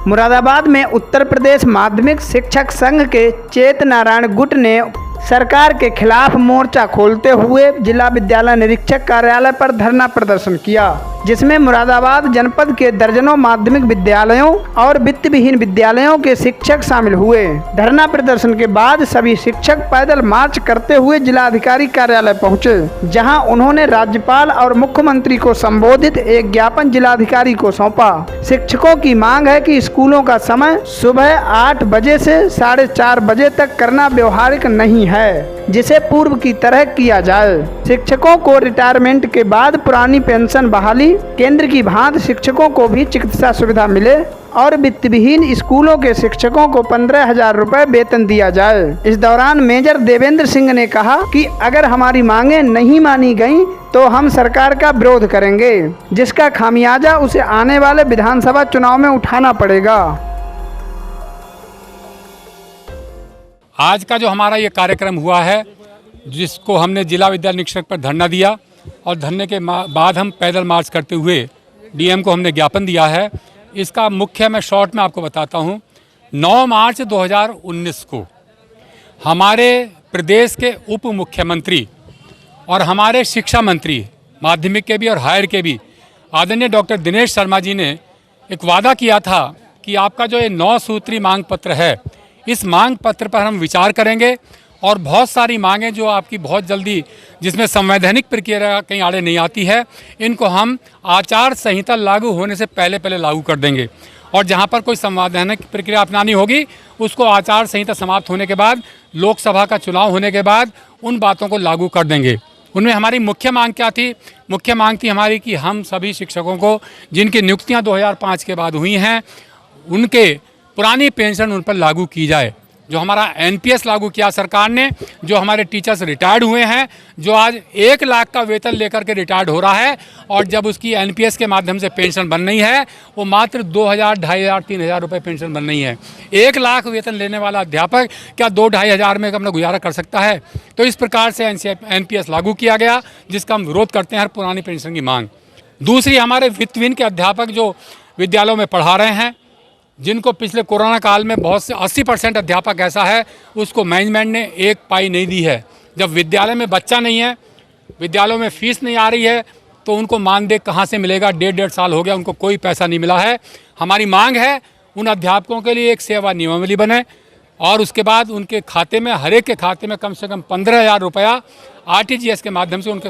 मुरादाबाद में उत्तर प्रदेश माध्यमिक शिक्षक संघ के चेत नारायण गुट ने सरकार के खिलाफ मोर्चा खोलते हुए जिला विद्यालय निरीक्षक कार्यालय पर धरना प्रदर्शन किया, जिसमें मुरादाबाद जनपद के दर्जनों माध्यमिक विद्यालयों और वित्त विहीन विद्यालयों के शिक्षक शामिल हुए। धरना प्रदर्शन के बाद सभी शिक्षक पैदल मार्च करते हुए जिलाधिकारी कार्यालय पहुंचे, जहां उन्होंने राज्यपाल और मुख्यमंत्री को संबोधित एक ज्ञापन जिलाधिकारी को सौंपा। शिक्षकों की मांग है कि स्कूलों का समय सुबह 8 बजे से 4:30 बजे तक करना व्यवहारिक नहीं है, जिसे पूर्व की तरह किया जाए। शिक्षकों को रिटायरमेंट के बाद पुरानी पेंशन बहाली, केंद्र की भांति शिक्षकों को भी चिकित्सा सुविधा मिले और वित्त विहीन स्कूलों के शिक्षकों को 15,000 रुपए वेतन दिया जाए। इस दौरान मेजर देवेंद्र सिंह ने कहा कि अगर हमारी मांगे नहीं मानी गईं तो हम सरकार का विरोध करेंगे, जिसका खामियाजा उसे आने वाले विधानसभा चुनाव में उठाना पड़ेगा। आज का जो हमारा ये कार्यक्रम हुआ है, जिसको हमने जिला विद्यालय निरीक्षक पर धरना दिया और धरने के बाद हम पैदल मार्च करते हुए डीएम को हमने ज्ञापन दिया है, इसका मुख्य मैं शॉर्ट में आपको बताता हूँ। 9 मार्च 2019 को हमारे प्रदेश के उप मुख्यमंत्री और हमारे शिक्षा मंत्री माध्यमिक के भी और हायर के भी आदरणीय डॉक्टर दिनेश शर्मा जी ने एक वादा किया था कि आपका जो ये 9 सूत्री मांग पत्र है, इस मांग पत्र पर हम विचार करेंगे और बहुत सारी मांगें जो आपकी बहुत जल्दी, जिसमें संवैधानिक प्रक्रिया कहीं आड़े नहीं आती है, इनको हम आचार संहिता लागू होने से पहले लागू कर देंगे। और जहां पर कोई संवैधानिक प्रक्रिया अपनानी होगी, उसको आचार संहिता समाप्त होने के बाद, लोकसभा का चुनाव होने के बाद उन बातों को लागू कर देंगे। उनमें हमारी मुख्य मांग क्या थी? मुख्य मांग थी हमारी कि हम सभी शिक्षकों को जिनकी नियुक्तियाँ 2005 के बाद हुई हैं, उनके पुरानी पेंशन उन पर लागू की जाए। जो हमारा एनपीएस लागू किया सरकार ने, जो हमारे टीचर्स रिटायर्ड हुए हैं, जो आज 1 लाख का वेतन लेकर के रिटायर्ड हो रहा है और जब उसकी एनपीएस के माध्यम से पेंशन बन रही है, वो मात्र 2,000, 2,500, 3,000 रुपये पेंशन बन रही है। 1 लाख वेतन लेने वाला अध्यापक क्या 2-2,5 हज़ार में अपना गुजारा कर सकता है? तो इस प्रकार से एनपीएस लागू किया गया, जिसका हम विरोध करते हैं, हर पुरानी पेंशन की मांग। दूसरी, हमारे वित्त विहीन के अध्यापक जो विद्यालयों में पढ़ा रहे हैं, जिनको पिछले कोरोना काल में बहुत से 80% अध्यापक ऐसा है उसको मैनेजमेंट ने 1 पाई नहीं दी है। जब विद्यालय में बच्चा नहीं है, विद्यालयों में फीस नहीं आ रही है, तो उनको मानदेय कहाँ से मिलेगा? 1.5 साल हो गया, उनको कोई पैसा नहीं मिला है। हमारी मांग है उन अध्यापकों के लिए एक सेवा नियमावली बने और उसके बाद उनके खाते में, हर एक के खाते में कम से कम 15,000 रुपया RTGS के माध्यम से उनके,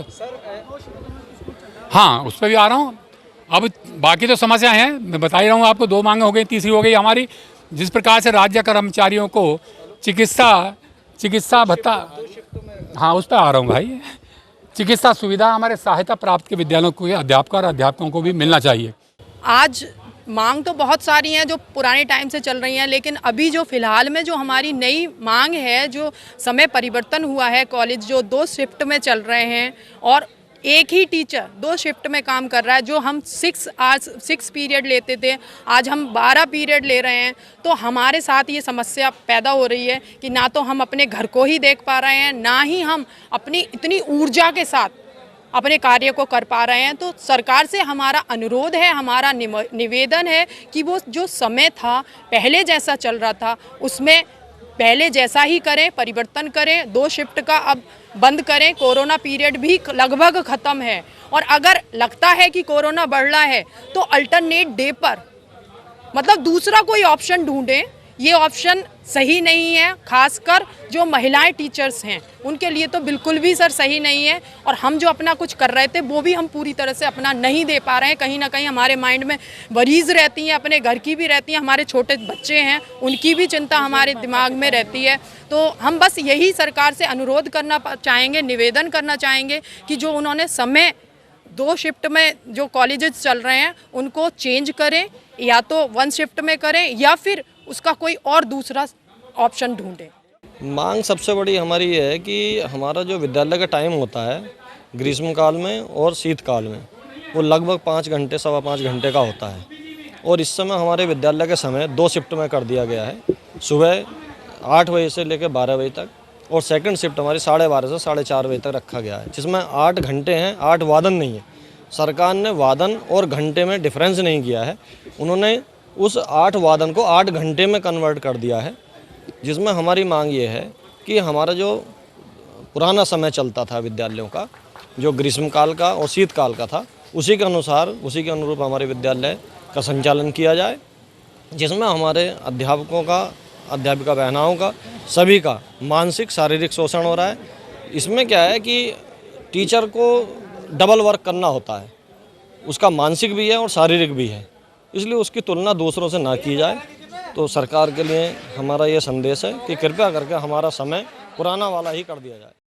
हाँ, उस पर भी आ रहा हूँ। अब बाकी तो समस्या हैं, मैं बता ही रहा हूँ आपको। 2 मांगें हो गई, तीसरी हो गई हमारी, जिस प्रकार से राज्य कर्मचारियों को चिकित्सा भत्ता, हाँ, उस पर आ रहा हूँ भाई। चिकित्सा सुविधा हमारे सहायता प्राप्त के विद्यालयों को, अध्यापक और अध्यापकों को भी मिलना चाहिए। आज मांग तो बहुत सारी हैं जो पुराने टाइम से चल रही हैं, लेकिन अभी जो फ़िलहाल में जो हमारी नई मांग है, जो समय परिवर्तन हुआ है, कॉलेज जो 2 शिफ्ट में चल रहे हैं और एक ही टीचर 2 शिफ्ट में काम कर रहा है। जो हम 6 पीरियड लेते थे, आज हम 12 पीरियड ले रहे हैं। तो हमारे साथ ये समस्या पैदा हो रही है कि ना तो हम अपने घर को ही देख पा रहे हैं, ना ही हम अपनी इतनी ऊर्जा के साथ अपने कार्य को कर पा रहे हैं। तो सरकार से हमारा अनुरोध है, हमारा निवेदन है कि वो जो समय था पहले जैसा चल रहा था, उसमें पहले जैसा ही करें, परिवर्तन करें। 2 शिफ्ट का अब बंद करें। कोरोना पीरियड भी लगभग ख़त्म है और अगर लगता है कि कोरोना बढ़ रहा है तो अल्टरनेट डे पर, मतलब दूसरा कोई ऑप्शन ढूंढें। ये ऑप्शन सही नहीं है, खासकर जो महिलाएं टीचर्स हैं उनके लिए तो बिल्कुल भी सर सही नहीं है। और हम जो अपना कुछ कर रहे थे वो भी हम पूरी तरह से अपना नहीं दे पा रहे हैं। कहीं ना कहीं हमारे माइंड में वरीज रहती हैं, अपने घर की भी रहती हैं, हमारे छोटे बच्चे हैं उनकी भी चिंता हमारे दिमाग में रहती है। तो हम बस यही सरकार से अनुरोध करना चाहेंगे, निवेदन करना चाहेंगे कि जो उन्होंने समय 2 शिफ्ट में जो कॉलेजेस चल रहे हैं उनको चेंज करें, या तो 1 शिफ्ट में करें या फिर उसका कोई और दूसरा ऑप्शन ढूंढें। मांग सबसे बड़ी हमारी ये है कि हमारा जो विद्यालय का टाइम होता है ग्रीष्म काल में और शीतकाल में, वो लगभग 5 घंटे, 5.25 घंटे का होता है। और इस समय हमारे विद्यालय के समय 2 शिफ्ट में कर दिया गया है, सुबह 8 बजे से लेकर 12 बजे तक, और सेकंड शिफ्ट हमारी 12:30 से 4:30 बजे तक रखा गया है, जिसमें 8 घंटे हैं, 8 वादन नहीं है। सरकार ने वादन और घंटे में डिफरेंस नहीं किया है। उन्होंने उस 8 वादन को 8 घंटे में कन्वर्ट कर दिया है, जिसमें हमारी मांग ये है कि हमारा जो पुराना समय चलता था विद्यालयों का, जो ग्रीष्मकाल का और शीतकाल का था, उसी के अनुसार, उसी के अनुरूप हमारे विद्यालय का संचालन किया जाए, जिसमें हमारे अध्यापकों का, अध्यापिका बहनाओं का, सभी का मानसिक शारीरिक शोषण हो रहा है। इसमें क्या है कि टीचर को डबल वर्क करना होता है, उसका मानसिक भी है और शारीरिक भी है, इसलिए उसकी तुलना दूसरों से ना की जाए। तो सरकार के लिए हमारा ये संदेश है कि कृपया करके हमारा समय पुराना वाला ही कर दिया जाए।